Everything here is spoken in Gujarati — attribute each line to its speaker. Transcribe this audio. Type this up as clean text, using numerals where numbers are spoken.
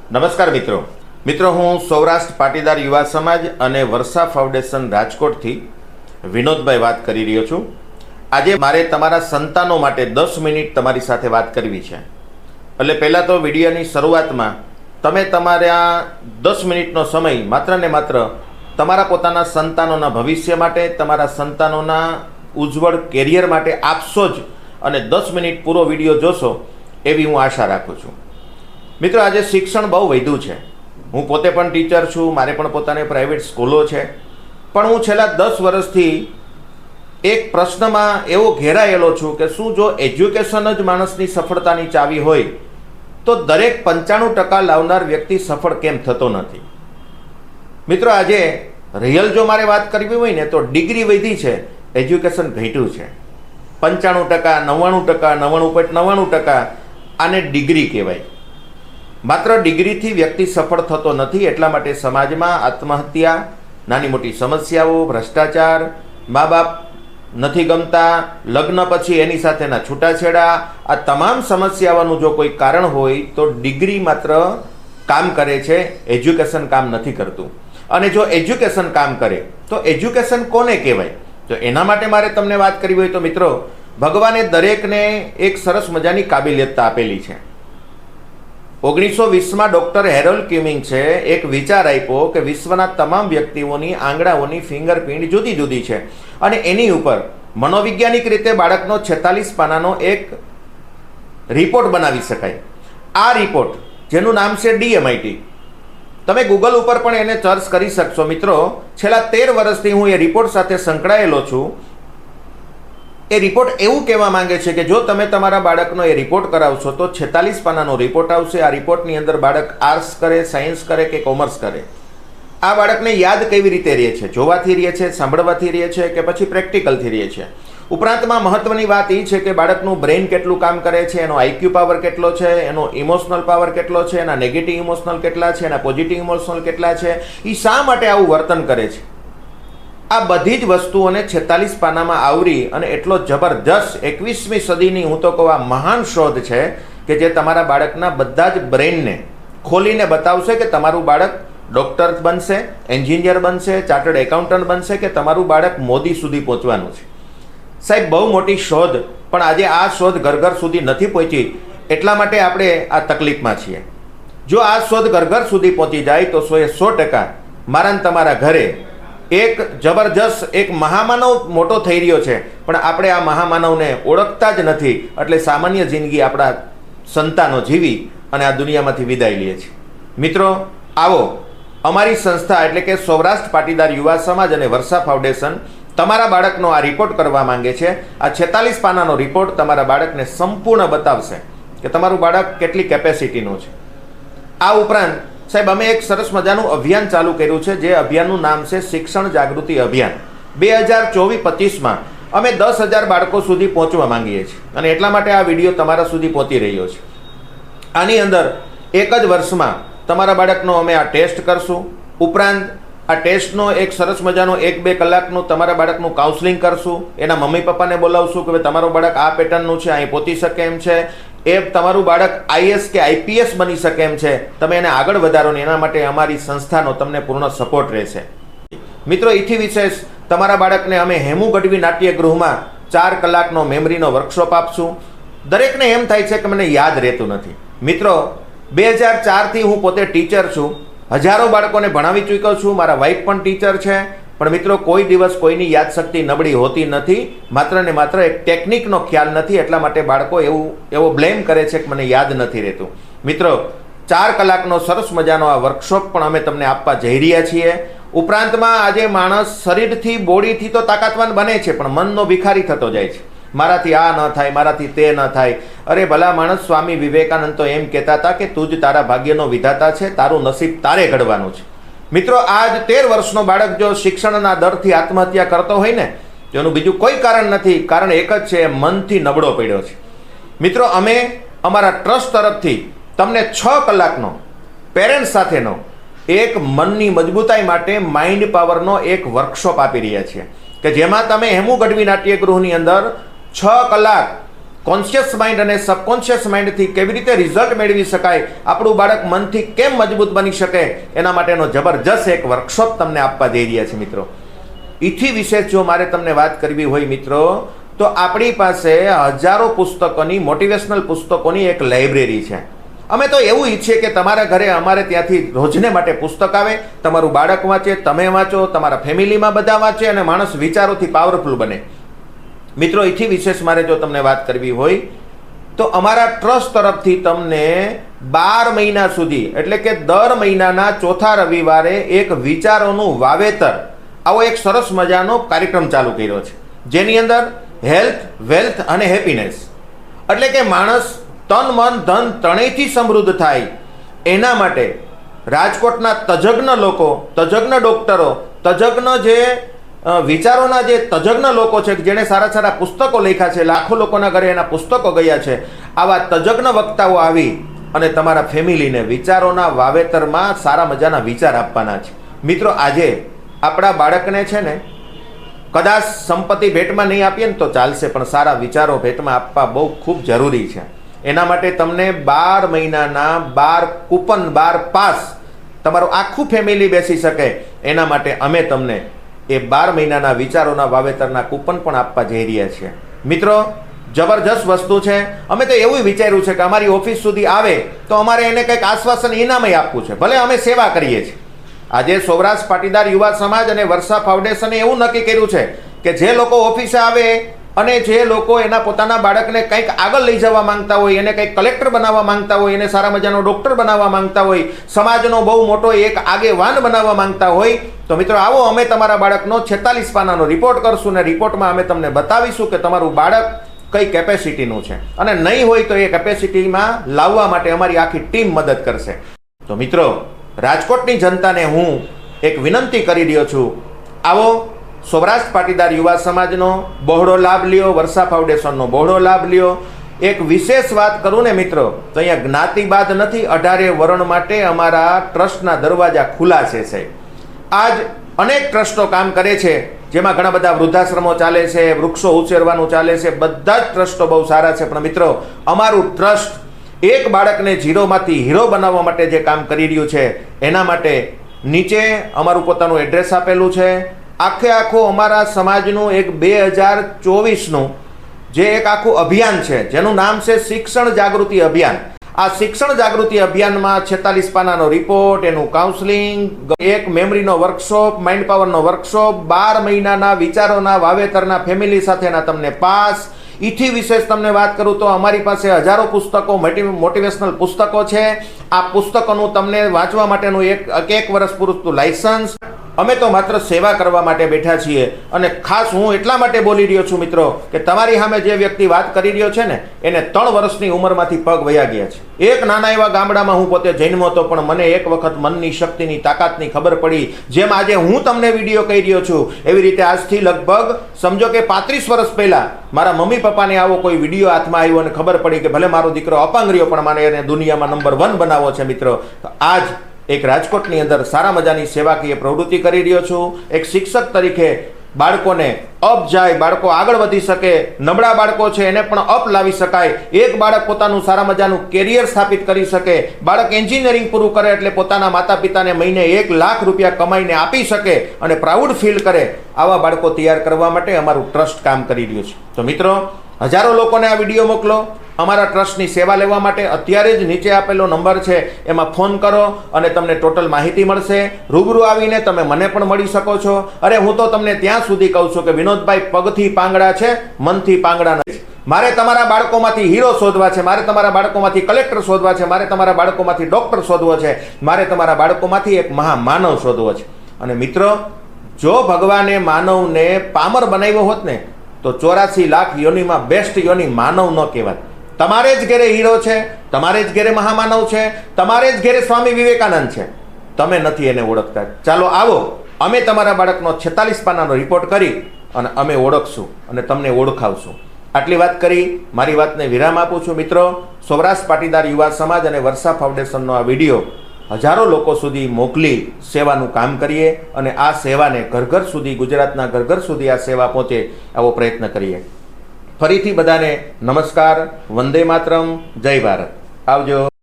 Speaker 1: નમસ્કાર મિત્રો હું સૌરાષ્ટ્ર પાટીદાર યુવા સમાજ અને વર્ષા ફાઉન્ડેશન રાજકોટથી વિનોદભાઈ વાત કરી રહ્યો છું। આજે મારે તમારા સંતાનો માટે 10 મિનિટ તમારી સાથે વાત કરવી છે। એટલે પહેલાં તો વિડીયોની શરૂઆતમાં તમે તમારા 10 મિનિટનો સમય માત્ર ને માત્ર તમારા પોતાના સંતાનોના ભવિષ્ય માટે, તમારા સંતાનોના ઉજ્જવળ કેરિયર માટે આપશો જ અને 10 મિનિટ પૂરો વિડીયો જોશો એવી હું આશા રાખું છું। મિત્રો, આજે શિક્ષણ બહુ વધ્યું છે। હું પોતે પણ ટીચર છું, મારે પણ પોતાની પ્રાઇવેટ સ્કૂલો છે, પણ હું છેલ્લા 10 વર્ષથી એક પ્રશ્નમાં એવો ઘેરાયેલો છું કે શું જો એજ્યુકેશન જ માણસની સફળતાની ચાવી હોય તો દરેક 95% લાવનાર વ્યક્તિ સફળ કેમ થતો નથી? મિત્રો, આજે રિયલ જો મારે વાત કરવી હોય ને તો ડિગ્રી વધી છે, એજ્યુકેશન ઘટ્યું છે। 95%, 99%, 99.99% આને ડિગ્રી કહેવાય। માત્ર ડિગ્રીથી વ્યક્તિ સફળ થતો નથી, એટલા માટે સમાજમાં આત્મહત્યા, નાની મોટી સમસ્યાઓ, ભ્રષ્ટાચાર, મા બાપ નથી ગમતા, લગ્ન પછી એની સાથેના છૂટાછેડા, આ તમામ સમસ્યાઓનું જો કોઈ કારણ હોય તો ડિગ્રી માત્ર કામ કરે છે, એજ્યુકેશન કામ નથી કરતું। અને જો એજ્યુકેશન કામ કરે તો એજ્યુકેશન કોને કહેવાય? તો એના માટે મારે તમને વાત કરવી હોય તો મિત્રો, ભગવાને દરેકને એક સરસ મજાની કાબિલિયત આપેલી છે। 1920માં ડૉક્ટર હેરોલ્ડ ક્યુમિંગે એક વિચાર આપ્યો કે વિશ્વના તમામ વ્યક્તિઓની આંગળાઓની ફિંગરપ્રિન્ટ જુદી જુદી છે અને એની ઉપર મનોવૈજ્ઞાનિક રીતે બાળકનો 46 પાનાનો એક રિપોર્ટ બનાવી શકાય। આ રિપોર્ટ, જેનું નામ છે DMIT, તમે ગૂગલ ઉપર પણ એને સર્ચ કરી શકશો। મિત્રો, છેલ્લા 13 વર્ષથી હું એ રિપોર્ટ સાથે સંકળાયેલો છું। એ રિપોર્ટ એવું કહેવા માંગે છે કે જો તમે તમારા બાળકનો એ રિપોર્ટ કરાવશો તો 46 પાનાનો રિપોર્ટ આવશે। આ રિપોર્ટની અંદર બાળક આર્ટ્સ કરે, સાયન્સ કરે કે કોમર્સ કરે, આ બાળકને યાદ કેવી રીતે રહે છે? જોવાથી રહે છે, સાંભળવાથી રહે છે કે પછી પ્રેક્ટિકલથી રહે છે? ઉપરાંતમાં મહત્વની વાત એ છે કે બાળકનું બ્રેઇન કેટલું કામ કરે છે, એનો IQ પાવર કેટલો છે, એનો ઇમોશનલ પાવર કેટલો છે, એના નેગેટિવ ઇમોશનલ કેટલા છે, એના પોઝિટિવ ઇમોશનલ કેટલા છે, એ શા માટે આવું વર્તન કરે છે? આ બધી જ વસ્તુઓને 46 પાનામાં આવરી અને એટલો જબરજસ્ત 21મી સદીની હું તો કહું આ મહાન શોધ છે કે જે તમારા બાળકના બધા જ બ્રેઇનને ખોલીને બતાવશે કે તમારું બાળક ડૉક્ટર બનશે, એન્જિનિયર બનશે, ચાર્ટર્ડ એકાઉન્ટન્ટ બનશે કે તમારું બાળક મોદી સુધી પહોંચવાનું છે। સાહેબ, બહુ મોટી શોધ, પણ આજે આ શોધ ઘર ઘર સુધી નથી પહોંચી, એટલા માટે આપણે આ તકલીફમાં છીએ। જો આ શોધ ઘર ઘર સુધી પહોંચી જાય તો 100% મારા ને તમારા ઘરે એક જબરજસ્ત એક મહામાનવ મોટો થઈ રહ્યો છે, પણ આપણે આ મહામાનવને ઓળખતા જ નથી, એટલે સામાન્ય જિંદગી આપણા સંતાનો જીવી અને આ દુનિયામાંથી વિદાય લે છે। મિત્રો, આવો અમારી સંસ્થા એટલે કે સૌરાષ્ટ્ર પાટીદાર યુવા સમાજ અને વર્ષા ફાઉન્ડેશન તમારા બાળકનો આ રિપોર્ટ કરવા માંગે છે। આ 46 પાનાનો રિપોર્ટ તમારા બાળકને સંપૂર્ણ બતાવશે કે તમારું બાળક કેટલી કેપેસિટીનું છે। આ ઉપરાંત સાહેબ, અમે એક સરસ મજાનું અભિયાન ચાલુ કર્યું છે, જે અભિયાનનું નામ છે શિક્ષણ જાગૃતિ અભિયાન। 2024-25માં અમે 10,000 બાળકો સુધી પહોંચવા માંગીએ છીએ અને એટલા માટે આ વિડીયો તમારા સુધી પહોંચી રહ્યો છે। આની અંદર એક જ વર્ષમાં તમારા બાળકનો અમે આ ટેસ્ટ કરશું, ઉપરાંત આ ટેસ્ટનો એક સરસ મજાનો 1-2 કલાકનું તમારા બાળકનું કાઉન્સલિંગ કરશું, એના મમ્મી પપ્પાને બોલાવશું કે ભાઈ તમારું બાળક આ પેટર્નનું છે, અહીં પહોંચી શકે એમ છે, એ તમારું બાળક IAS કે IPS બની શકે એમ છે, તમે એને આગળ વધારો ને એના માટે અમારી સંસ્થાનો તમને પૂર્ણ સપોર્ટ રહેશે। મિત્રો, એથી વિશેષ તમારા બાળકને અમે હેમુ ગઢવી નાટ્યગૃહમાં 4 કલાકનો મેમરીનો વર્કશોપ આપશું। દરેકને એમ થાય છે કે મને યાદ રહેતું નથી। મિત્રો, 2004થી હું પોતે ટીચર છું, હજારો બાળકોને ભણાવી ચૂક્યો છું, મારા વાઈફ પણ ટીચર છે, પણ મિત્રો કોઈ દિવસ કોઈની યાદશક્તિ નબળી હોતી નથી, માત્ર ને માત્ર એક ટેકનિકનો ખ્યાલ નથી, એટલા માટે બાળકો એવો બ્લેમ કરે છે કે મને યાદ નથી રહેતું। મિત્રો, 4 કલાકનો સરસ મજાનો આ વર્કશોપ પણ અમે તમને આપવા જઈ રહ્યા છીએ। ઉપરાંતમાં આજે માણસ શરીરથી, બોડીથી તો તાકાતવાન બને છે, પણ મનનો ભિખારી થતો જાય છે। મારાથી આ ન થાય, મારાથી તે ન થાય। અરે ભલા માણસ, સ્વામી વિવેકાનંદ તો એમ કહેતા હતા કે તું જ તારા ભાગ્યનો વિધાતા છે, તારું નસીબ તારે ઘડવાનું છે। મિત્રો, આજ 13 વર્ષનો બાળક જો શિક્ષણના ડરથી આત્મહત્યા કરતો હોય ને તો એનું બીજું કોઈ કારણ નથી, કારણ એક જ છે, મનથી નબળો પડ્યો છે। મિત્રો, અમે અમારા ટ્રસ્ટ તરફથી તમને 6 કલાકનો પેરેન્ટ્સ સાથેનો એક મનની મજબૂતાઈ માટે માઇન્ડ પાવરનો એક વર્કશોપ આપી રહ્યા છીએ કે જેમાં તમે હેમુ ગઢવી નાટ્યગૃહની અંદર 6 કલાક કોન્શિયસ માઇન્ડ અને સબકોન્શિયસ માઇન્ડથી કેવી રીતે રિઝલ્ટ મેળવી શકાય, આપણું બાળક મનથી કેમ મજબૂત બની શકે, એના માટેનો જબરજસ્ત એક વર્કશોપ તમને આપવા જઈ રહ્યા છે મિત્રો. એથી વિશેષ જો મારે તમને વાત કરવી હોય મિત્રો, તો આપણી પાસે હજારો પુસ્તકોની, મોટિવેશનલ પુસ્તકોની એક લાઇબ્રેરી છે. અમે તો એવું ઈચ્છીએ કે તમારા ઘરે અમારે ત્યાંથી રોજને માટે પુસ્તક આવે, તમારું બાળક વાંચે, તમે વાંચો, તમારા ફેમિલીમાં બધા વાંચે અને માણસ વિચારોથી પાવરફુલ બને. મિત્રો, એથી વિશેષ મારે જો તમને વાત કરવી હોય તો અમારા ટ્રસ્ટ તરફથી તમને 12 મહિના સુધી, એટલે કે દર મહિનાના ચોથા રવિવારે એક વિચારોનું વાવેતર, આવો એક સરસ મજાનો કાર્યક્રમ ચાલુ કર્યો છે, જેની અંદર હેલ્થ, વેલ્થ અને હેપીનેસ, એટલે કે માણસ તન મન ધન ત્રણેયથી સમૃદ્ધ થાય એના માટે રાજકોટના તજજ્ઞ લોકો, તજજ્ઞ ડોક્ટરો, તજજ્ઞ જે વિચારોના જે તજજ્ઞ લોકો છે, જેણે સારા સારા પુસ્તકો લખ્યા છે, લાખો લોકોના ઘરે એના પુસ્તકો ગયા છે, આવા તજજ્ઞ વક્તાઓ આવી અને તમારા ફેમિલીને વિચારોના વાવેતરમાં સારા મજાના વિચાર આપવાના છે. મિત્રો, આજે આપણા બાળકને છે ને કદાચ સંપત્તિ ભેટમાં નહીં આપીએ ને તો ચાલશે, પણ સારા વિચારો ભેટમાં આપવા બહુ ખૂબ જરૂરી છે. એના માટે તમને 12 મહિનાના 12 કૂપન, 12 પાસ, તમારું આખું ફેમિલી બેસી શકે એના માટે અમે તમને એ 12 મહિનાના વિચારોના વાવેતરના કૂપન પણ આપવા જઈ રહ્યા છીએ. મિત્રો, જબરજસ્ત વસ્તુ છે. અમે તો એવું વિચાર્યું છે કે અમારી ઓફિસ સુધી આવે તો અમારે એને કંઈક આશ્વાસન ઇનામય આપવું છે, ભલે અમે સેવા કરીએ છીએ. આજે સૌરાષ્ટ્ર પાટીદાર યુવા સમાજ અને વર્ષા ફાઉન્ડેશને એવું નક્કી કર્યું છે કે જે લોકો ઓફિસે આવે અને જે લોકો એના પોતાના બાળકને કંઈક આગળ લઈ જવા માંગતા હોય, એને કંઈક કલેક્ટર બનાવવા માંગતા હોય, એને સારા મજાનો ડોક્ટર બનાવવા માંગતા હોય, સમાજનો બહુ મોટો એક આગેવાન બનાવવા માંગતા હોય, તો મિત્રો આવો, અમે તમારા બાળકનો 46 પાનાનો રિપોર્ટ કરશું ને રિપોર્ટમાં અમે તમને બતાવીશું કે તમારું બાળક કઈ કેપેસિટીનું છે, અને નહીં હોય તો એ કેપેસિટીમાં લાવવા માટે અમારી આખી ટીમ મદદ કરશે. તો મિત્રો, રાજકોટની જનતાને હું એક વિનંતી કરી રહ્યો છું, આવો સૌરાષ્ટ્ર પાટીદાર યુવા સમાજનો બહોળો લાભ લ્યો, વર્ષા ફાઉન્ડેશનનો બહોળો લાભ લ્યો. એક વિશેષ વાત કરું ને મિત્રો, તો અહીંયા જ્ઞાતિબાદ નથી, 18 વર્ણ માટે અમારા ટ્રસ્ટના દરવાજા ખુલ્લા છે સાહેબ. આજ અનેક ટ્રસ્ટો કામ કરે છે, જેમાં ઘણા બધા વૃદ્ધાશ્રમો ચાલે છે, વૃક્ષો ઉછેરવાનું ચાલે છે, બધા જ ટ્રસ્ટો બહુ સારા છે, પણ મિત્રો અમારું ટ્રસ્ટ એક બાળકને ઝીરોમાંથી હીરો બનાવવા માટે જે કામ કરી રહ્યું છે, એના માટે નીચે અમારું પોતાનું એડ્રેસ આપેલું છે. આખે આખું અમારા સમાજનું એક 2024નું જે એક આખું અભિયાન છે, જેનું નામ છે શિક્ષણ જાગૃતિ અભિયાન. આ શિક્ષણ જાગૃતિ અભિયાનમાં 46 પાનાનો રિપોર્ટ, એનું કાઉન્સલિંગ, એક મેમરીનો વર્કશોપ, માઇન્ડ પાવરનો વર્કશોપ, 12 મહિનાના વિચારોના વાવેતરના ફેમિલી સાથેના તમને પાસ. એથી વિશેષ તમને વાત કરું તો અમારી પાસે હજારો પુસ્તકો, મોટિવેશનલ પુસ્તકો છે. આ પુસ્તકોનું તમને વાંચવા માટેનું એક વર્ષ પૂરતું લાયસન્સ. અમે તો માત્ર સેવા કરવા માટે બેઠા છીએ, અને ખાસ હું એટલા માટે બોલી રહ્યો છું મિત્રો કે તમારી સામે જે વ્યક્તિ વાત કરી રહ્યો છે ને, એને 3 વર્ષની ઉંમરમાંથી પગ વયા ગયા છે. એક નાના એવા ગામડામાં હું પોતે જન્મ્યો હતો, પણ મને એક વખત મનની શક્તિની, તાકાતની ખબર પડી. જેમ આજે હું તમને વિડીયો કહી રહ્યો છું, એવી રીતે આજથી લગભગ સમજો કે 35 વર્ષ પહેલા મારા મમ્મી પપ્પાને આવો કોઈ વિડીયો હાથમાં આવ્યો અને ખબર પડી કે ભલે મારો દીકરો અપંગ રહ્યો, પણ મને એને દુનિયામાં નંબર 1 બનાવવો છે. મિત્રો, આજ એક રાજકોટની અંદર સારા મજાની સેવાકીય પ્રવૃત્તિ કરી રહ્યો છું. એક શિક્ષક તરીકે બાળકોને અપ જાય, બાળકો આગળ વધી શકે, નબળા બાળકો છે એને પણ અપ લાવી શકાય, એક બાળક પોતાનું સારા મજાનું કેરિયર સ્થાપિત કરી શકે, બાળક એન્જિનિયરિંગ પૂરું કરે એટલે પોતાના માતા પિતાને મહિને 1 લાખ રૂપિયા કમાઈને આપી શકે અને પ્રાઉડ ફીલ કરે, આવા બાળકો તૈયાર કરવા માટે અમારું ટ્રસ્ટ કામ કરી રહ્યું છે. તો મિત્રો, હજારો લોકોને આ વિડીયો મોકલો. અમારા ટ્રસ્ટની સેવા લેવા માટે અત્યારે જ નીચે આપેલો નંબર છે, એમાં ફોન કરો અને તમને ટોટલ માહિતી મળશે. રૂબરૂ આવીને તમે મને પણ મળી શકો છો. અરે, હું તો તમને ત્યાં સુધી કહું છું કે વિનોદભાઈ પગથી પાંગડા છે, મનથી પાંગડા નથી. મારે તમારા બાળકોમાંથી હીરો શોધવા છે, મારે તમારા બાળકોમાંથી કલેક્ટર શોધવા છે, મારે તમારા બાળકોમાંથી ડોક્ટર શોધવો છે, મારે તમારા બાળકોમાંથી એક મહામાનવ શોધવો છે. અને મિત્રો, જો ભગવાને માનવને પામર બનાવ્યો હોત ને, તો 84 લાખ યોનિમાં બેસ્ટ યોનિ માનવ ન કહેવાત. તમારે જ ઘેરે હીરો છે, તમારે જ ઘેરે મહામાનવ છે, તમારે જ ઘેરે સ્વામી વિવેકાનંદ છે, તમે નથી એને ઓળખતા. ચાલો આવો, અમે તમારા બાળકનો 46 પાનાનો રિપોર્ટ કરી અને અમે ઓળખશું અને તમને ઓળખાવશું. આટલી વાત કરી મારી વાતને વિરામ આપું છું. મિત્રો, સૌરાષ્ટ્ર પાટીદાર યુવા સમાજ અને વર્ષા ફાઉન્ડેશનનો આ વિડીયો હજારો લોકો સુધી મોકલી સેવાનું કામ કરીએ અને આ સેવાને ઘર ઘર સુધી, ગુજરાતના ઘર ઘર સુધી આ સેવા પહોંચે આવો પ્રયત્ન કરીએ. ફરીથી બધાને નમસ્કાર, વંદે માતરમ, જય ભારત, આવજો.